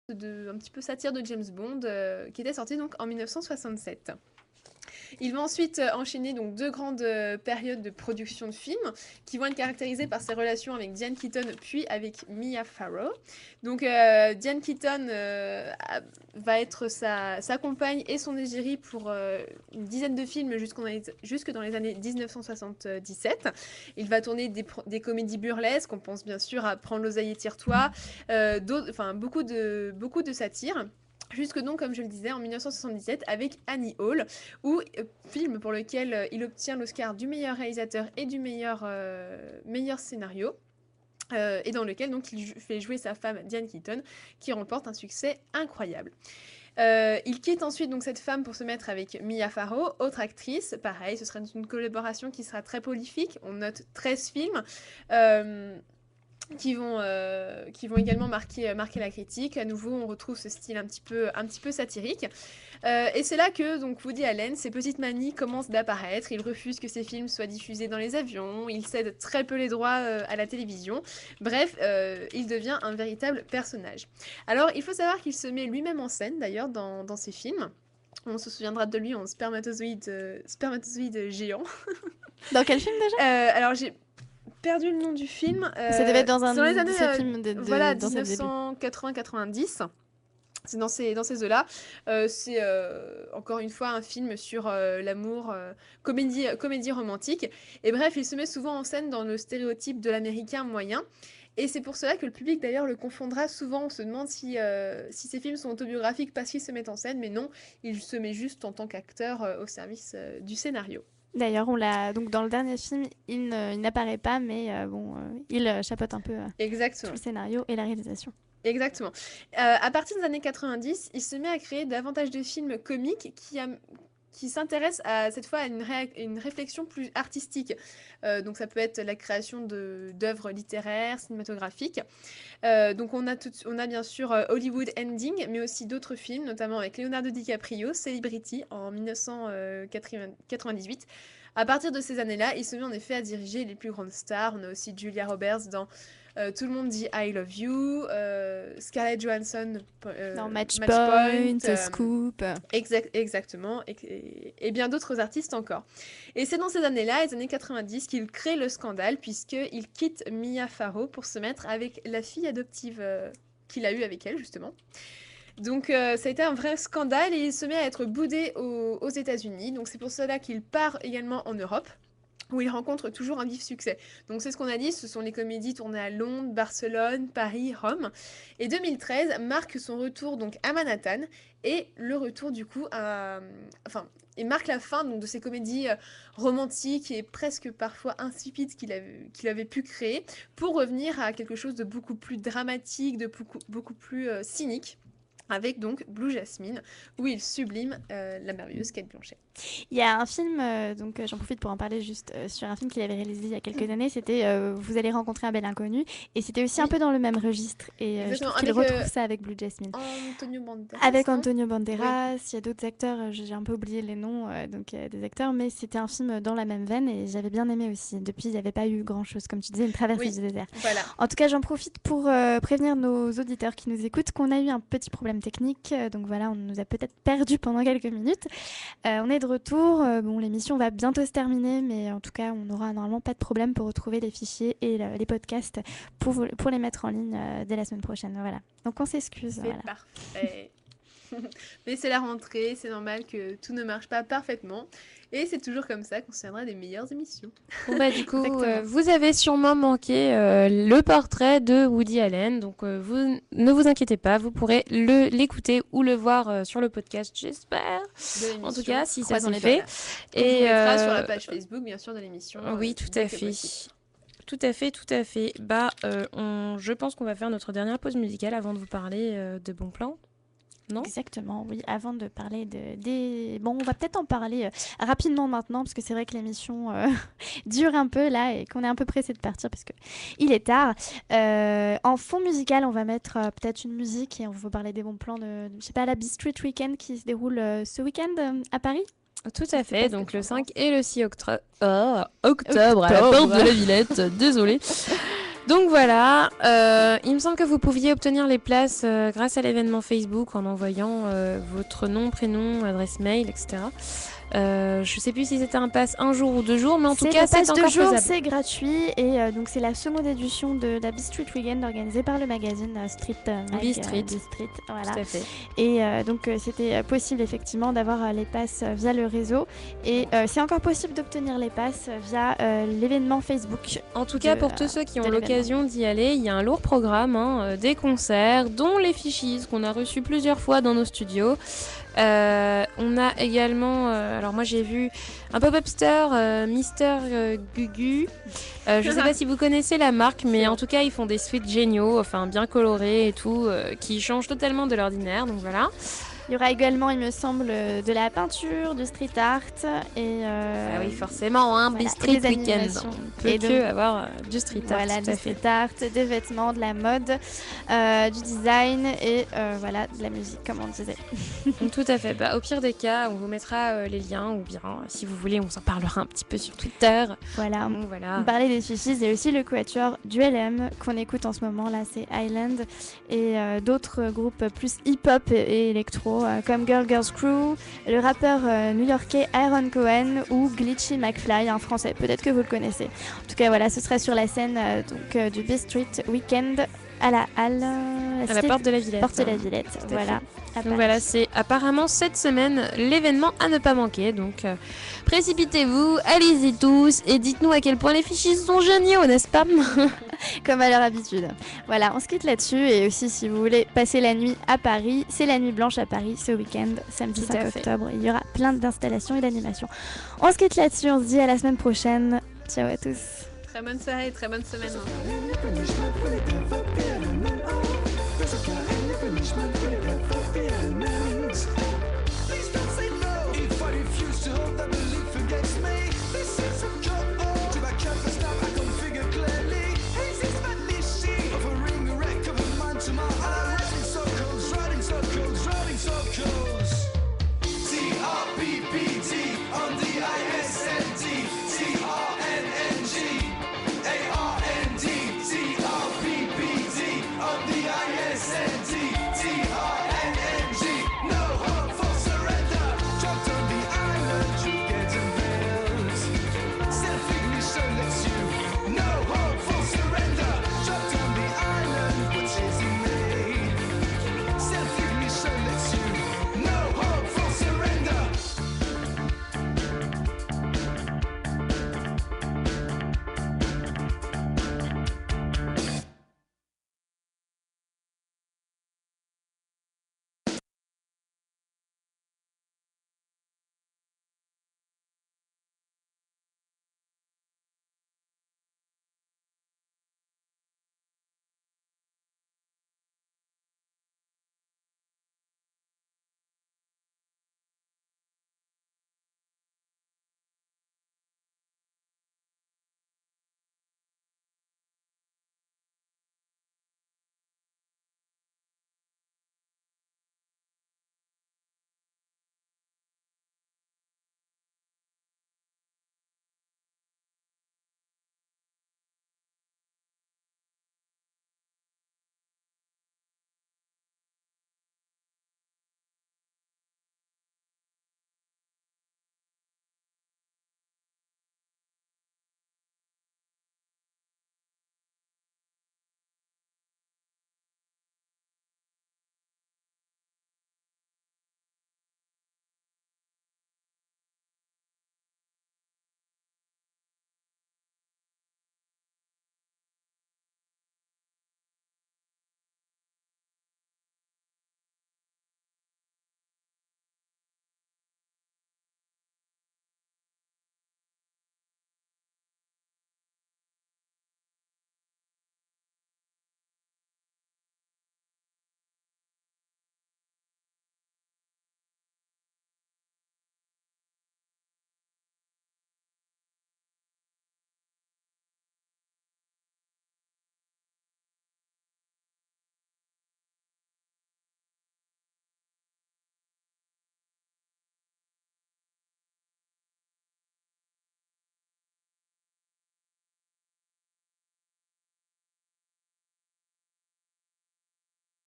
un petit peu satire de James Bond, qui était sorti donc en 1967. Il va ensuite enchaîner donc 2 grandes périodes de production de films qui vont être caractérisées par ses relations avec Diane Keaton puis avec Mia Farrow. Donc Diane Keaton va être sa compagne et son égérie pour une dizaine de films jusque dans les années 1977. Il va tourner des comédies burlesques, on pense bien sûr à Prends l'oseille et tire-toi, beaucoup de satire. Jusque donc, comme je le disais, en 1977 avec Annie Hall, film pour lequel il obtient l'Oscar du meilleur réalisateur et du meilleur scénario. Et dans lequel donc il fait jouer sa femme Diane Keaton, qui remporte un succès incroyable. Il quitte ensuite donc cette femme pour se mettre avec Mia Farrow, autre actrice. Pareil, ce sera une collaboration qui sera très prolifique. On note 13 films. Qui vont également marquer la critique. À nouveau, on retrouve ce style un petit peu satirique. Et c'est là que donc Woody Allen, ses petites manies commencent d'apparaître. Il refuse que ses films soient diffusés dans les avions. Il cède très peu les droits à la télévision. Bref, il devient un véritable personnage. Alors, il faut savoir qu'il se met lui-même en scène, d'ailleurs, dans ses films. On se souviendra de lui en spermatozoïde géant. Dans quel film déjà Alors, j'ai perdu le nom du film. Ça devait être dans un de ces années, films voilà, dans 1980-90. C'est dans ces eaux-là. C'est encore une fois un film sur l'amour, comédie romantique. Et bref, il se met souvent en scène dans le stéréotype de l'américain moyen. Et c'est pour cela que le public d'ailleurs le confondra souvent. On se demande si ces films sont autobiographiques parce qu'il se met en scène, mais non, il se met juste en tant qu'acteur au service du scénario. D'ailleurs, donc dans le dernier film, il n'apparaît pas, mais il chapeaute un peu tout le scénario et la réalisation. Exactement. À partir des années 90, il se met à créer davantage de films comiques qui s'intéressent cette fois à une réflexion plus artistique. Donc ça peut être la création d'œuvres littéraires, cinématographiques. Donc on a bien sûr Hollywood Ending, mais aussi d'autres films, notamment avec Leonardo DiCaprio, Celebrity en 1998. À partir de ces années-là, il se met en effet à diriger les plus grandes stars. On a aussi Julia Roberts dans Tout le monde dit I Love You, Scarlett Johansson dans Match Point, Scoop. Exactement, et bien d'autres artistes encore. Et c'est dans ces années-là, les années 90, qu'il crée le scandale, puisqu'il quitte Mia Farrow pour se mettre avec la fille adoptive qu'il a eue avec elle, justement. Donc ça a été un vrai scandale et il se met à être boudé aux États-Unis. Donc c'est pour cela qu'il part également en Europe, où il rencontre toujours un vif succès. Donc c'est ce qu'on a dit, ce sont les comédies tournées à Londres, Barcelone, Paris, Rome. Et 2013 marque son retour donc à Manhattan et le retour du coup et marque la fin donc, de ces comédies romantiques et presque parfois insipides qu'il avait pu créer pour revenir à quelque chose de beaucoup plus dramatique, de beaucoup plus cynique. Avec donc Blue Jasmine, où il sublime la merveilleuse Cate Blanchett. Il y a un film, donc j'en profite pour en parler juste sur un film qu'il avait réalisé il y a quelques années, c'était Vous allez rencontrer un bel inconnu, et c'était aussi un peu dans le même registre, et je trouve qu'il retrouve ça avec Blue Jasmine. Antonio Banderas. Avec Antonio Banderas, il y a d'autres acteurs, j'ai un peu oublié les noms des acteurs, mais c'était un film dans la même veine, et j'avais bien aimé aussi. Depuis, il n'y avait pas eu grand-chose, comme tu disais, une traversée du désert. Voilà. En tout cas, j'en profite pour prévenir nos auditeurs qui nous écoutent qu'on a eu un petit problème technique, donc voilà, on nous a peut-être perdu pendant quelques minutes. On est de retour, l'émission va bientôt se terminer, mais en tout cas, on n'aura normalement pas de problème pour retrouver les fichiers et les podcasts pour les mettre en ligne dès la semaine prochaine. Voilà. Donc on s'excuse. C'est parfait. Mais c'est la rentrée, c'est normal que tout ne marche pas parfaitement. Et c'est toujours comme ça qu'on se tiendra des meilleures émissions. Bon du coup, vous avez sûrement manqué le portrait de Woody Allen. Donc vous ne vous inquiétez pas, vous pourrez l'écouter ou le voir sur le podcast, j'espère. En tout cas, si ça s'en est fait. Et on mettra sur la page Facebook, bien sûr, de l'émission. Oui, tout à fait. Tout à fait. Je pense qu'on va faire notre dernière pause musicale avant de vous parler de bons plans. Non ? Exactement, oui. Avant de parler Bon, on va peut-être en parler rapidement maintenant, parce que c'est vrai que l'émission dure un peu là et qu'on est un peu pressé de partir parce qu'il est tard. En fond musical, on va mettre peut-être une musique et on va vous parler des bons plans de je sais pas, la B-Street Weekend qui se déroule ce week-end à Paris. Tout à fait, donc le 5 et le 6 octobre à la porte de la Villette, désolée. Donc voilà, il me semble que vous pouviez obtenir les places grâce à l'événement Facebook en envoyant votre nom, prénom, adresse mail, etc. Je sais plus si c'était un pass un jour ou 2 jours, mais en tout cas c'est encore faisable. C'est gratuit et donc c'est la seconde édition de la B-Street Weekend organisée par le magazine Street Mag. B-Street, voilà. Tout à fait. Et donc c'était possible effectivement d'avoir les passes via le réseau et c'est encore possible d'obtenir les passes via l'événement Facebook. En tout cas pour tous ceux qui ont l'occasion d'y aller, il y a un lourd programme, des concerts, dont les fichies qu'on a reçus plusieurs fois dans nos studios. On a également, alors moi j'ai vu un pop-up store, Mister Gugu. Je sais pas si vous connaissez la marque, mais en tout cas ils font des suites géniaux, enfin bien colorés et tout, qui changent totalement de l'ordinaire, donc voilà. Il y aura également, il me semble, de la peinture, du street art et... Ah oui, forcément, un voilà, Street Weekend. On peut que avoir du street art. Voilà, du street art, des vêtements, de la mode, du design et voilà, de la musique, comme on disait. Tout à fait. Bah, au pire des cas, on vous mettra les liens ou bien, si vous voulez, on s'en parlera un petit peu sur Twitter. Voilà, on parlait des fichiers et aussi le quatuor du LM qu'on écoute en ce moment, là, c'est Island et d'autres groupes plus hip-hop et électro. Comme Girls Crew, le rappeur new-yorkais Aaron Cohen ou Glitchy McFly, un français, peut-être que vous le connaissez. En tout cas, voilà, ce sera sur la scène du B-Street Weekend à la halle. À la Porte de la Villette. Porte de la Villette, voilà. Donc voilà, c'est apparemment cette semaine l'événement à ne pas manquer. Donc précipitez-vous, allez-y tous et dites-nous à quel point les fichiers sont géniaux, n'est-ce pas? Comme à leur habitude. Voilà, on se quitte là-dessus. Et aussi, si vous voulez passer la nuit à Paris, c'est la nuit blanche à Paris ce week-end, samedi 5 octobre. Il y aura plein d'installations et d'animations. On se quitte là-dessus, on se dit à la semaine prochaine. Ciao à tous. Très bonne soirée, très bonne semaine.